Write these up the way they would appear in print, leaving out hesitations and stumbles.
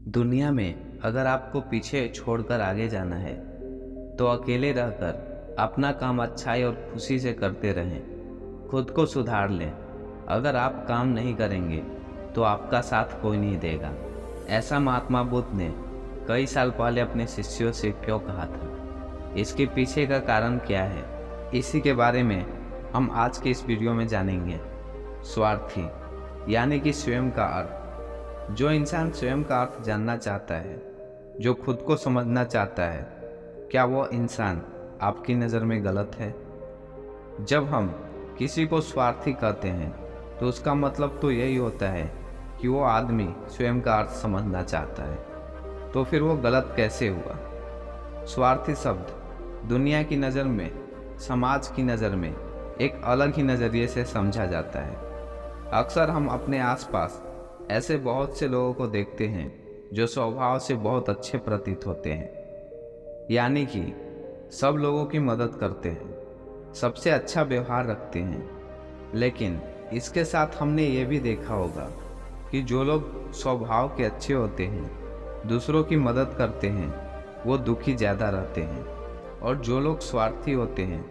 दुनिया में अगर आपको पीछे छोड़कर आगे जाना है तो अकेले रहकर अपना काम अच्छाई और खुशी से करते रहें। खुद को सुधार लें। अगर आप काम नहीं करेंगे तो आपका साथ कोई नहीं देगा। ऐसा महात्मा बुद्ध ने कई साल पहले अपने शिष्यों से क्यों कहा था? इसके पीछे का कारण क्या है? इसी के बारे में हम आज के इस वीडियो में जानेंगे। स्वार्थी यानी कि स्वयं का अर्थ। जो इंसान स्वयं का अर्थ जानना चाहता है, जो खुद को समझना चाहता है, क्या वो इंसान आपकी नज़र में गलत है? जब हम किसी को स्वार्थी कहते हैं तो उसका मतलब तो यही होता है कि वो आदमी स्वयं का अर्थ समझना चाहता है। तो फिर वो गलत कैसे हुआ? स्वार्थी शब्द दुनिया की नज़र में, समाज की नज़र में एक अलग ही नज़रिए से समझा जाता है। अक्सर हम अपने आसपास ऐसे बहुत से लोगों को देखते हैं जो स्वभाव से बहुत अच्छे प्रतीत होते हैं, यानी कि सब लोगों की मदद करते हैं, सबसे अच्छा व्यवहार रखते हैं। लेकिन इसके साथ हमने ये भी देखा होगा कि जो लोग स्वभाव के अच्छे होते हैं, दूसरों की मदद करते हैं, वो दुखी ज़्यादा रहते हैं, और जो लोग स्वार्थी होते हैं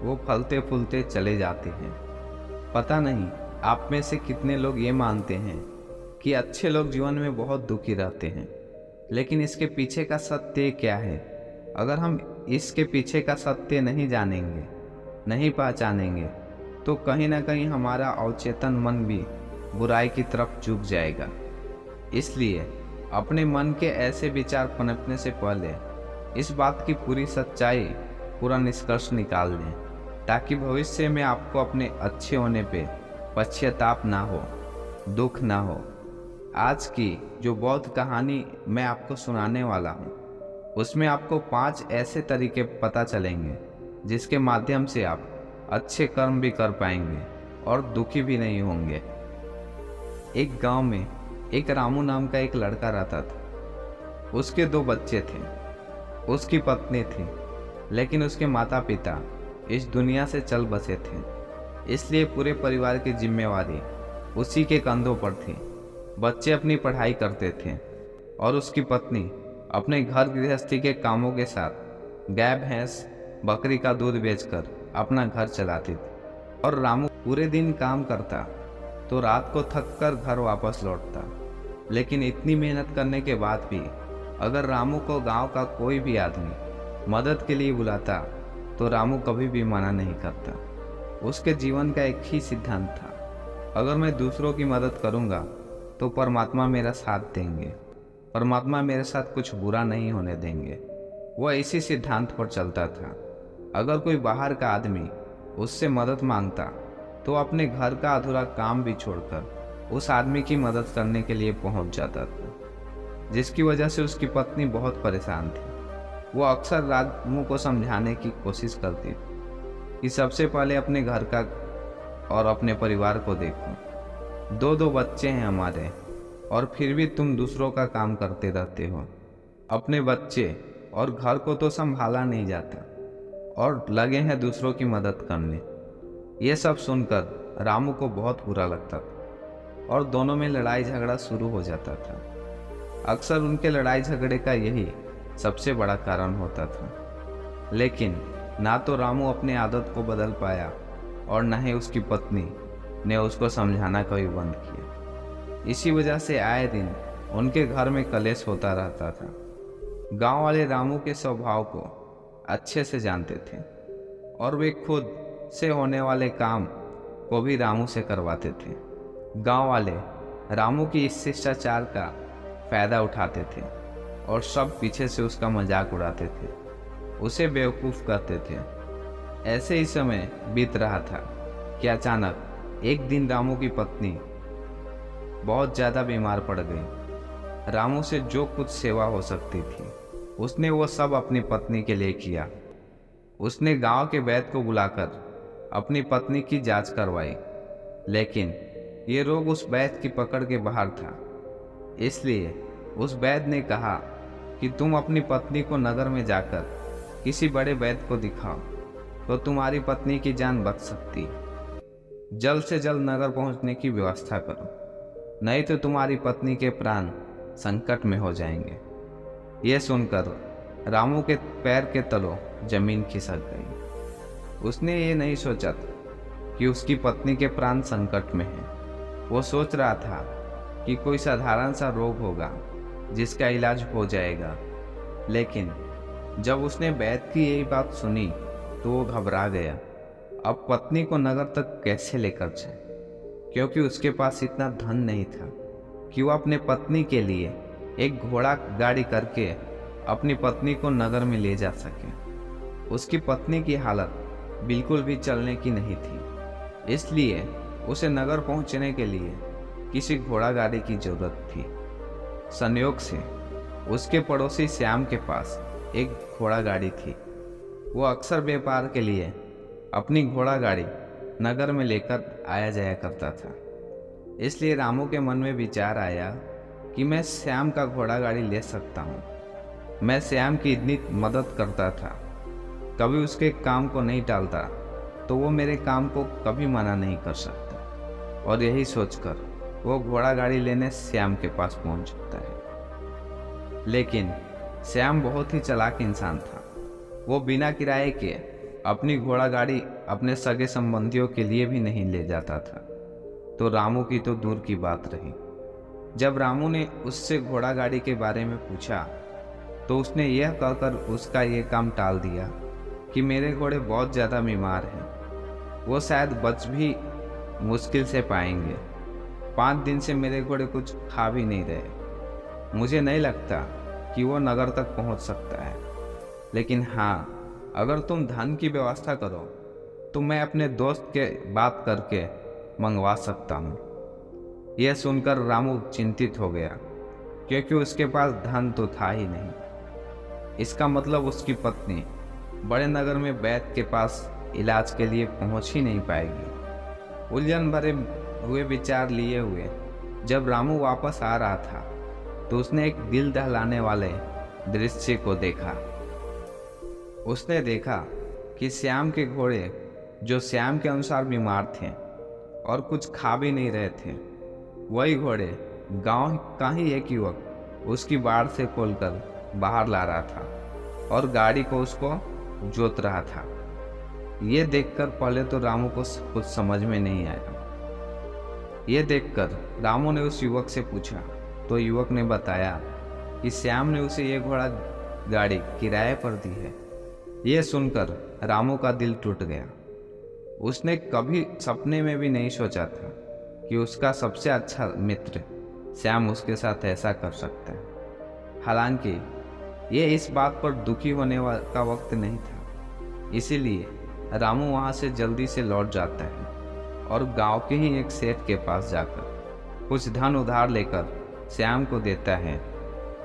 वो फलते फूलते चले जाते हैं। पता नहीं आप में से कितने लोग ये मानते हैं कि अच्छे लोग जीवन में बहुत दुखी रहते हैं, लेकिन इसके पीछे का सत्य क्या है? अगर हम इसके पीछे का सत्य नहीं जानेंगे, नहीं पहचानेंगे, तो कहीं ना कहीं हमारा अवचेतन मन भी बुराई की तरफ झुक जाएगा। इसलिए अपने मन के ऐसे विचार पनपने से पहले इस बात की पूरी सच्चाई, पूरा निष्कर्ष निकाल लें, ताकि भविष्य में आपको अपने अच्छे होने पे पश्चाताप ना हो, दुख ना हो। आज की जो बौद्ध कहानी मैं आपको सुनाने वाला हूँ, उसमें आपको 5 ऐसे तरीके पता चलेंगे जिसके माध्यम से आप अच्छे कर्म भी कर पाएंगे और दुखी भी नहीं होंगे। एक गांव में एक रामू नाम का एक लड़का रहता था। उसके 2 बच्चे थे, उसकी पत्नी थी, लेकिन उसके माता पिता इस दुनिया से चल बसे थे। इसलिए पूरे परिवार की जिम्मेवारी उसी के कंधों पर थी। बच्चे अपनी पढ़ाई करते थे और उसकी पत्नी अपने घर गृहस्थी के कामों के साथ गाय भैंस बकरी का दूध बेचकर अपना घर चलाती थी। और रामू पूरे दिन काम करता तो रात को थक कर घर वापस लौटता। लेकिन इतनी मेहनत करने के बाद भी अगर रामू को गांव का कोई भी आदमी मदद के लिए बुलाता तो रामू कभी भी मना नहीं करता। उसके जीवन का एक ही सिद्धांत था, अगर मैं दूसरों की मदद करूंगा तो परमात्मा मेरा साथ देंगे, परमात्मा मेरे साथ कुछ बुरा नहीं होने देंगे। वह इसी सिद्धांत पर चलता था। अगर कोई बाहर का आदमी उससे मदद मांगता तो अपने घर का अधूरा काम भी छोड़कर उस आदमी की मदद करने के लिए पहुंच जाता था, जिसकी वजह से उसकी पत्नी बहुत परेशान थी। वो अक्सर रामू को समझाने की कोशिश करती थी कि सबसे पहले अपने घर का और अपने परिवार को देखो। 2 बच्चे हैं हमारे, और फिर भी तुम दूसरों का काम करते रहते हो। अपने बच्चे और घर को तो संभाला नहीं जाता और लगे हैं दूसरों की मदद करने। ये सब सुनकर रामू को बहुत बुरा लगता था और दोनों में लड़ाई झगड़ा शुरू हो जाता था। अक्सर उनके लड़ाई झगड़े का यही सबसे बड़ा कारण होता था। लेकिन ना तो रामू अपनी आदत को बदल पाया और न ही उसकी पत्नी ने उसको समझाना कभी बंद किया। इसी वजह से आए दिन उनके घर में कलेश होता रहता था। गांव वाले रामू के स्वभाव को अच्छे से जानते थे और वे खुद से होने वाले काम को भी रामू से करवाते थे। गांव वाले रामू की इस शिष्टाचार का फायदा उठाते थे और सब पीछे से उसका मजाक उड़ाते थे, उसे बेवकूफ़ कहते थे। ऐसे ही समय बीत रहा था कि अचानक एक दिन रामू की पत्नी बहुत ज़्यादा बीमार पड़ गई। रामू से जो कुछ सेवा हो सकती थी उसने वो सब अपनी पत्नी के लिए किया। उसने गांव के वैद्य को बुलाकर अपनी पत्नी की जांच करवाई, लेकिन ये रोग उस वैद्य की पकड़ के बाहर था। इसलिए उस वैद्य ने कहा कि तुम अपनी पत्नी को नगर में जाकर किसी बड़े वैद्य को दिखाओ तो तुम्हारी पत्नी की जान बच सकती है। जल्द से जल्द नगर पहुंचने की व्यवस्था करो, नहीं तो तुम्हारी पत्नी के प्राण संकट में हो जाएंगे। यह सुनकर रामू के पैर के तलों जमीन खिसक गई। उसने ये नहीं सोचा कि उसकी पत्नी के प्राण संकट में हैं। वो सोच रहा था कि कोई साधारण सा रोग होगा जिसका इलाज हो जाएगा। लेकिन जब उसने वैद्य की यही बात सुनी तो वो घबरा गया। अब पत्नी को नगर तक कैसे लेकर जाए, क्योंकि उसके पास इतना धन नहीं था कि वो अपने पत्नी के लिए एक घोड़ा गाड़ी करके अपनी पत्नी को नगर में ले जा सके। उसकी पत्नी की हालत बिल्कुल भी चलने की नहीं थी, इसलिए उसे नगर पहुंचने के लिए किसी घोड़ा गाड़ी की जरूरत थी। संयोग से उसके पड़ोसी श्याम के पास एक घोड़ा गाड़ी थी। वो अक्सर व्यापार के लिए अपनी घोड़ा गाड़ी नगर में लेकर आया जाया करता था। इसलिए रामू के मन में विचार आया कि मैं श्याम का घोड़ा गाड़ी ले सकता हूँ। मैं श्याम की इतनी मदद करता था, कभी उसके काम को नहीं टालता, तो वो मेरे काम को कभी मना नहीं कर सकता। और यही सोचकर वो घोड़ा गाड़ी लेने श्याम के पास पहुंच जाता है। लेकिन श्याम बहुत ही चालाक इंसान था। वो बिना किराए के अपनी घोड़ा गाड़ी अपने सगे संबंधियों के लिए भी नहीं ले जाता था, तो रामू की तो दूर की बात रही। जब रामू ने उससे घोड़ा गाड़ी के बारे में पूछा तो उसने यह कहकर उसका ये काम टाल दिया कि मेरे घोड़े बहुत ज़्यादा बीमार हैं, वो शायद बच भी मुश्किल से पाएंगे। 5 दिन से मेरे घोड़े कुछ खा भी नहीं रहे। मुझे नहीं लगता कि वो नगर तक पहुंच सकता है। लेकिन हाँ, अगर तुम धन की व्यवस्था करो तो मैं अपने दोस्त के बात करके मंगवा सकता हूँ। यह सुनकर रामू चिंतित हो गया, क्योंकि उसके पास धन तो था ही नहीं। इसका मतलब उसकी पत्नी बड़े नगर में वैद्य के पास इलाज के लिए पहुँच ही नहीं पाएगी। उलझन भरे हुए विचार लिए हुए जब रामू वापस आ रहा था तो उसने एक दिल दहलाने वाले दृश्य को देखा। उसने देखा कि श्याम के घोड़े, जो श्याम के अनुसार बीमार थे और कुछ खा भी नहीं रहे थे, वही घोड़े गांव का ही एक युवक उसकी बाड़ से खोलकर बाहर ला रहा था और गाड़ी को उसको जोत रहा था। ये देखकर पहले तो रामू को कुछ समझ में नहीं आया। ये देखकर रामू ने उस युवक से पूछा तो युवक ने बताया कि श्याम ने उसे ये घोड़ा गाड़ी किराए पर दी है। ये सुनकर रामू का दिल टूट गया। उसने कभी सपने में भी नहीं सोचा था कि उसका सबसे अच्छा मित्र श्याम उसके साथ ऐसा कर सकता है। हालांकि ये इस बात पर दुखी होने का वक्त नहीं था, इसीलिए रामू वहाँ से जल्दी से लौट जाता है और गांव के ही एक सेठ के पास जाकर कुछ धन उधार लेकर श्याम को देता है।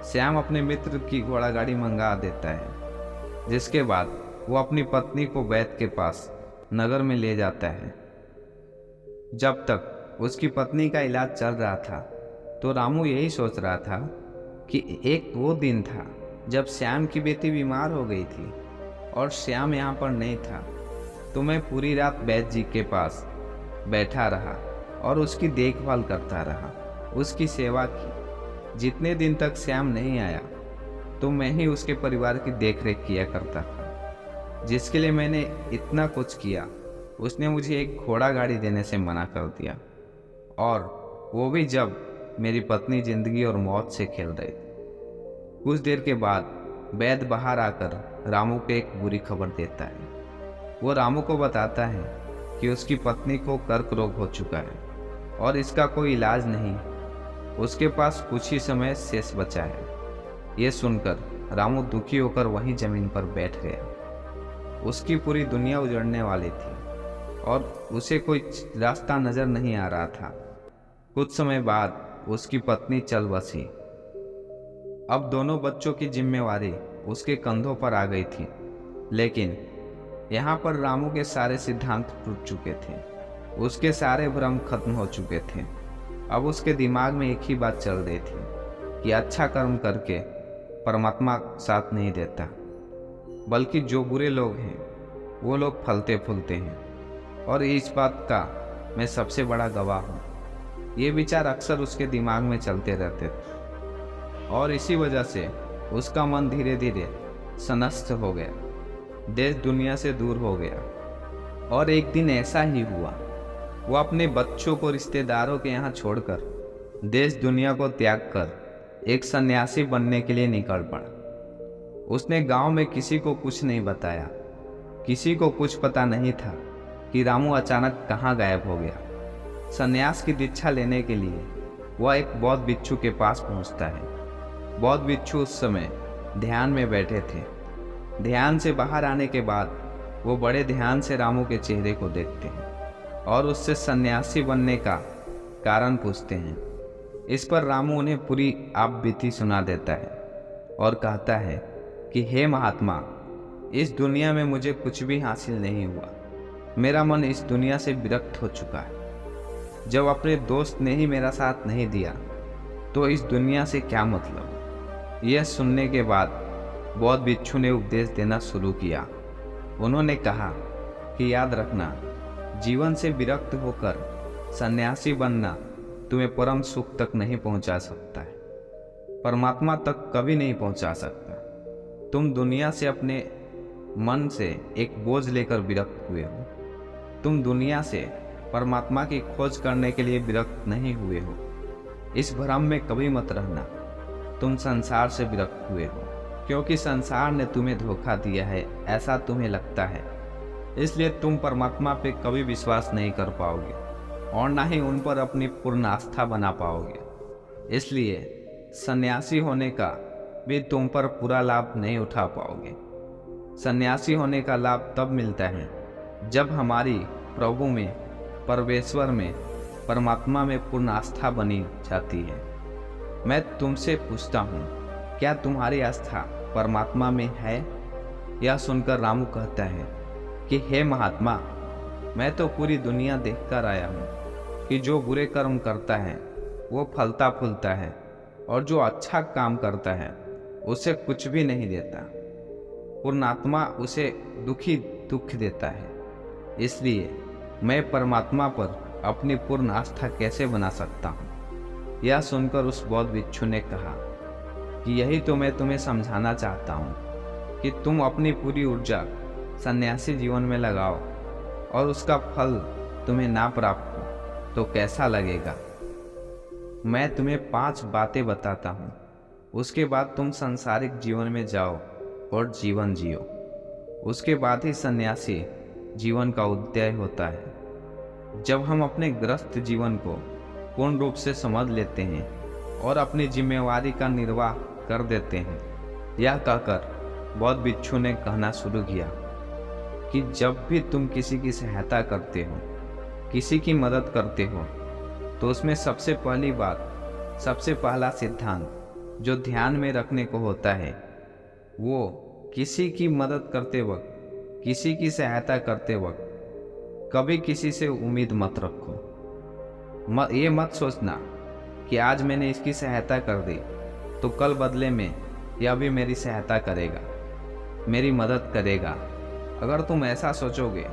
श्याम अपने मित्र की घोड़ा गाड़ी मंगा देता है, जिसके बाद वो अपनी पत्नी को वैद्य के पास नगर में ले जाता है। जब तक उसकी पत्नी का इलाज चल रहा था तो रामू यही सोच रहा था कि एक वो दिन था जब श्याम की बेटी बीमार हो गई थी और श्याम यहाँ पर नहीं था, तो मैं पूरी रात वैद्य जी के पास बैठा रहा और उसकी देखभाल करता रहा, उसकी सेवा की। जितने दिन तक श्याम नहीं आया तो मैं ही उसके परिवार की देखरेख किया करता था। जिसके लिए मैंने इतना कुछ किया, उसने मुझे एक घोड़ा गाड़ी देने से मना कर दिया, और वो भी जब मेरी पत्नी जिंदगी और मौत से खेल रही थी। कुछ देर के बाद वैद्य बाहर आकर रामू को एक बुरी खबर देता है। वो रामू को बताता है कि उसकी पत्नी को कर्क रोग हो चुका है और इसका कोई इलाज नहीं, उसके पास कुछ ही समय शेष बचा है। ये सुनकर रामू दुखी होकर वहीं जमीन पर बैठ गया। उसकी पूरी दुनिया उजड़ने वाली थी और उसे कोई रास्ता नजर नहीं आ रहा था। कुछ समय बाद उसकी पत्नी चल बसी। अब दोनों बच्चों की जिम्मेवारी उसके कंधों पर आ गई थी। लेकिन यहाँ पर रामू के सारे सिद्धांत टूट चुके थे, उसके सारे भ्रम खत्म हो चुके थे। अब उसके दिमाग में एक ही बात चल रही थी कि अच्छा कर्म करके परमात्मा साथ नहीं देता, बल्कि जो बुरे लोग हैं वो लोग फलते फूलते हैं, और इस बात का मैं सबसे बड़ा गवाह हूँ। ये विचार अक्सर उसके दिमाग में चलते रहते थे। और इसी वजह से उसका मन धीरे धीरे सनस्त हो गया, देश दुनिया से दूर हो गया। और एक दिन ऐसा ही हुआ, वो अपने बच्चों को रिश्तेदारों के यहाँ छोड़कर देश दुनिया को त्याग कर एक सन्यासी बनने के लिए निकल पड़ा। उसने गांव में किसी को कुछ नहीं बताया, किसी को कुछ पता नहीं था कि रामू अचानक कहाँ गायब हो गया। सन्यास की दीक्षा लेने के लिए वह एक बौद्ध भिक्षु के पास पहुंचता है। बौद्ध भिक्षु उस समय ध्यान में बैठे थे। ध्यान से बाहर आने के बाद वो बड़े ध्यान से रामू के चेहरे को देखते हैं और उससे सन्यासी बनने का कारण पूछते हैं। इस पर रामू उन्हें पूरी आप बीती सुना देता है और कहता है कि हे महात्मा, इस दुनिया में मुझे कुछ भी हासिल नहीं हुआ। मेरा मन इस दुनिया से विरक्त हो चुका है। जब अपने दोस्त ने ही मेरा साथ नहीं दिया तो इस दुनिया से क्या मतलब। यह सुनने के बाद बौद्ध भिक्षु ने उपदेश देना शुरू किया। उन्होंने कहा कि याद रखना, जीवन से विरक्त होकर सन्यासी बनना तुम्हें परम सुख तक नहीं पहुंचा सकता है, परमात्मा तक कभी नहीं पहुंचा सकता। तुम दुनिया से अपने मन से एक बोझ लेकर विरक्त हुए हो। तुम दुनिया से परमात्मा की खोज करने के लिए विरक्त नहीं हुए हो। इस भ्रम में कभी मत रहना। तुम संसार से विरक्त हुए हो क्योंकि संसार ने तुम्हें धोखा दिया है, ऐसा तुम्हें लगता है। इसलिए तुम परमात्मा पे कभी विश्वास नहीं कर पाओगे और ना ही उन पर अपनी पूर्ण आस्था बना पाओगे। इसलिए सन्यासी होने का भी तुम पर पूरा लाभ नहीं उठा पाओगे। सन्यासी होने का लाभ तब मिलता है जब हमारी प्रभु में, परमेश्वर में, परमात्मा में पूर्ण आस्था बनी जाती है। मैं तुमसे पूछता हूँ, क्या तुम्हारी आस्था परमात्मा में है? यह सुनकर रामू कहता है कि हे महात्मा, मैं तो पूरी दुनिया देखकर आया हूँ कि जो बुरे कर्म करता है वो फलता फूलता है और जो अच्छा काम करता है उसे कुछ भी नहीं देता। पूर्णात्मा उसे दुख देता है। इसलिए मैं परमात्मा पर अपनी पूर्ण आस्था कैसे बना सकता हूँ? यह सुनकर उस बौद्ध भिक्षु ने कहा कि यही तो मैं तुम्हें समझाना चाहता हूँ कि तुम अपनी पूरी ऊर्जा सन्यासी जीवन में लगाओ और उसका फल तुम्हें ना प्राप्त हो तो कैसा लगेगा। मैं तुम्हें 5 बातें बताता हूँ, उसके बाद तुम सांसारिक जीवन में जाओ और जीवन जियो। उसके बाद ही सन्यासी जीवन का उदय होता है। जब हम अपने ग्रस्त जीवन को पूर्ण रूप से समझ लेते हैं और अपनी जिम्मेवारी का निर्वाह कर देते हैं। यह कहकर बौद्ध भिक्षु ने कहना शुरू किया कि जब भी तुम किसी की सहायता करते हो, किसी की मदद करते हो, तो उसमें सबसे पहली बात, सबसे पहला सिद्धांत जो ध्यान में रखने को होता है वो किसी की मदद करते वक्त, किसी की सहायता करते वक्त कभी किसी से उम्मीद मत रखो। ये मत सोचना कि आज मैंने इसकी सहायता कर दी तो कल बदले में यह भी मेरी सहायता करेगा, मेरी मदद करेगा। अगर तुम ऐसा सोचोगे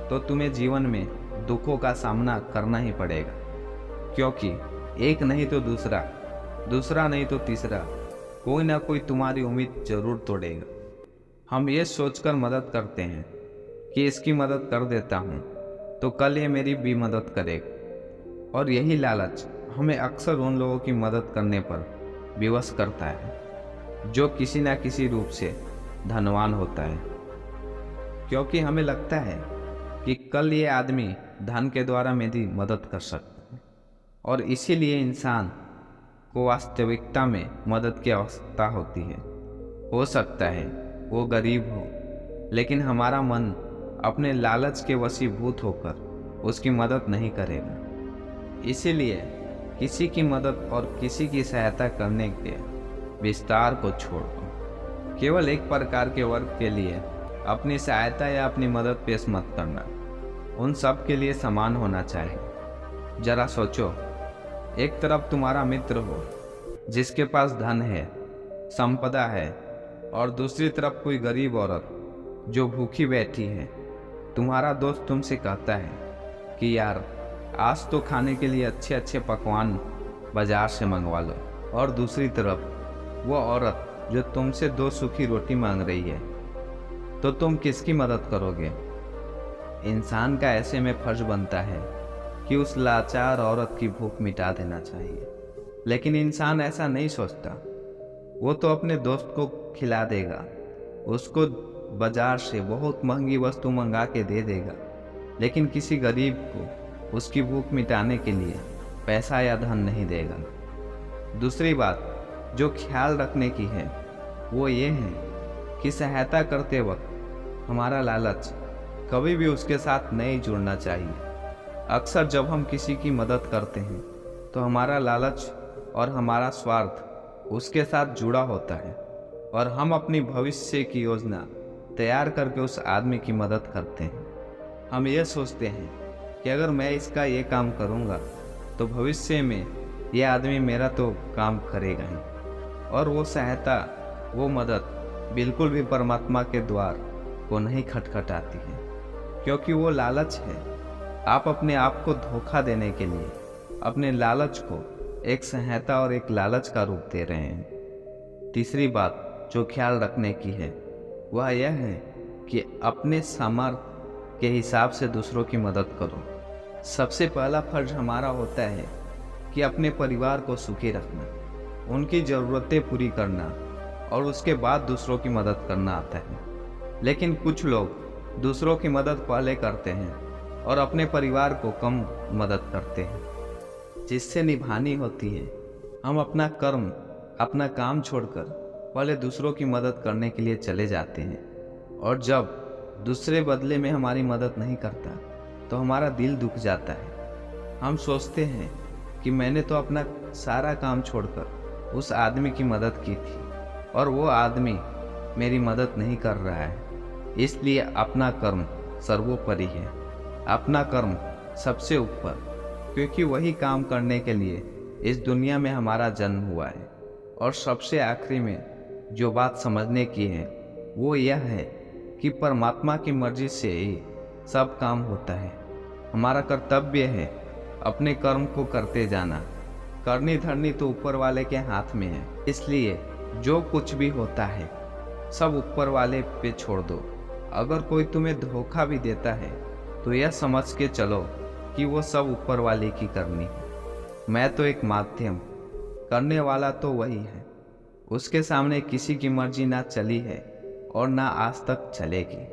तो तुम्हें जीवन में दुखों का सामना करना ही पड़ेगा, क्योंकि एक नहीं तो दूसरा, दूसरा नहीं तो तीसरा, कोई ना कोई तुम्हारी उम्मीद जरूर तोड़ेगा। हम ये सोचकर मदद करते हैं कि इसकी मदद कर देता हूँ तो कल ये मेरी भी मदद करेगा, और यही लालच हमें अक्सर उन लोगों की मदद करने पर विवश करता है जो किसी न किसी रूप से धनवान होता है, क्योंकि हमें लगता है कि कल ये आदमी धन के द्वारा मेरी मदद कर सकता है, और इसीलिए इंसान को वास्तविकता में मदद की आवश्यकता होती है। हो सकता है वो गरीब हो, लेकिन हमारा मन अपने लालच के वशीभूत होकर उसकी मदद नहीं करेगा। इसीलिए किसी की मदद और किसी की सहायता करने के विस्तार को छोड़ दो। केवल एक प्रकार के वर्ग के लिए अपनी सहायता या अपनी मदद पेश मत करना। उन सब के लिए समान होना चाहिए। जरा सोचो, एक तरफ तुम्हारा मित्र हो जिसके पास धन है, संपदा है, और दूसरी तरफ कोई गरीब औरत जो भूखी बैठी है। तुम्हारा दोस्त तुमसे कहता है कि यार आज तो खाने के लिए अच्छे अच्छे पकवान बाजार से मंगवा लो, और दूसरी तरफ वो औरत जो तुमसे 2 सूखी रोटी मांग रही है, तो तुम किसकी मदद करोगे? इंसान का ऐसे में फर्ज बनता है कि उस लाचार औरत की भूख मिटा देना चाहिए, लेकिन इंसान ऐसा नहीं सोचता। वो तो अपने दोस्त को खिला देगा, उसको बाजार से बहुत महंगी वस्तु मंगा के दे देगा, लेकिन किसी गरीब को उसकी भूख मिटाने के लिए पैसा या धन नहीं देगा। दूसरी बात जो ख्याल रखने की है वो ये है कि सहायता करते वक्त हमारा लालच कभी भी उसके साथ नहीं जुड़ना चाहिए। अक्सर जब हम किसी की मदद करते हैं तो हमारा लालच और हमारा स्वार्थ उसके साथ जुड़ा होता है, और हम अपनी भविष्य की योजना तैयार करके उस आदमी की मदद करते हैं। हम ये सोचते हैं कि अगर मैं इसका ये काम करूँगा तो भविष्य में ये आदमी मेरा तो काम करेगा ही, और वो सहायता, वो मदद बिल्कुल भी परमात्मा के द्वार को नहीं खटखटाती है, क्योंकि वो लालच है। आप अपने आप को धोखा देने के लिए अपने लालच को एक सहायता और एक लालच का रूप दे रहे हैं। तीसरी बात जो ख्याल रखने की है वह यह है कि अपने सामर्थ्य के हिसाब से दूसरों की मदद करो। सबसे पहला फर्ज हमारा होता है कि अपने परिवार को सुखी रखना, उनकी ज़रूरतें पूरी करना, और उसके बाद दूसरों की मदद करना आता है। लेकिन कुछ लोग दूसरों की मदद पहले करते हैं और अपने परिवार को कम मदद करते हैं। जिससे निभानी होती है, हम अपना कर्म, अपना काम छोड़कर पहले दूसरों की मदद करने के लिए चले जाते हैं, और जब दूसरे बदले में हमारी मदद नहीं करता तो हमारा दिल दुख जाता है। हम सोचते हैं कि मैंने तो अपना सारा काम छोड़कर उस आदमी की मदद की थी और वो आदमी मेरी मदद नहीं कर रहा है, इसलिए अपना कर्म सर्वोपरि है, अपना कर्म सबसे ऊपर, क्योंकि वही काम करने के लिए इस दुनिया में हमारा जन्म हुआ है। और सबसे आखिरी में जो बात समझने की है वो यह है कि परमात्मा की मर्जी से ही सब काम होता है। हमारा कर्तव्य है अपने कर्म को करते जाना। करनी धरनी तो ऊपर वाले के हाथ में है, इसलिए जो कुछ भी होता है सब ऊपर वाले पे छोड़ दो। अगर कोई तुम्हें धोखा भी देता है तो यह समझ के चलो कि वो सब ऊपर वाले की करनी है। मैं तो एक माध्यम, करने वाला तो वही है। उसके सामने किसी की मर्जी ना चली है और ना आज तक चलेगी,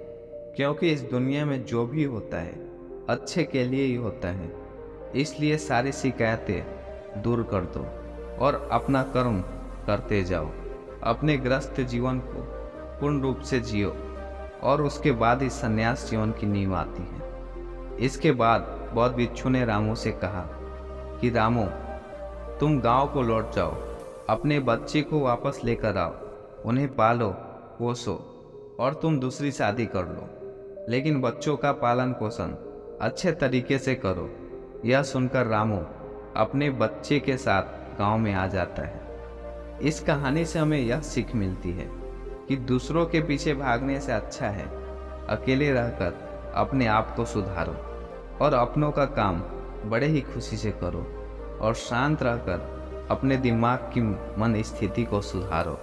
क्योंकि इस दुनिया में जो भी होता है अच्छे के लिए ही होता है। इसलिए सारी शिकायतें दूर कर दो और अपना कर्म करते जाओ। अपने ग्रस्त जीवन को पूर्ण रूप से जियो, और उसके बाद ही संन्यास जीवन की नींव आती है। इसके बाद बौद्ध भिक्षु ने रामू से कहा कि रामू, तुम गांव को लौट जाओ, अपने बच्चे को वापस लेकर आओ, उन्हें पालो पोसो, और तुम दूसरी शादी कर लो, लेकिन बच्चों का पालन पोषण अच्छे तरीके से करो। यह सुनकर रामू अपने बच्चे के साथ गांव में आ जाता है। इस कहानी से हमें यह सीख मिलती है कि दूसरों के पीछे भागने से अच्छा है अकेले रहकर अपने आप को सुधारो, और अपनों का काम बड़े ही खुशी से करो, और शांत रहकर अपने दिमाग की मन स्थिति को सुधारो।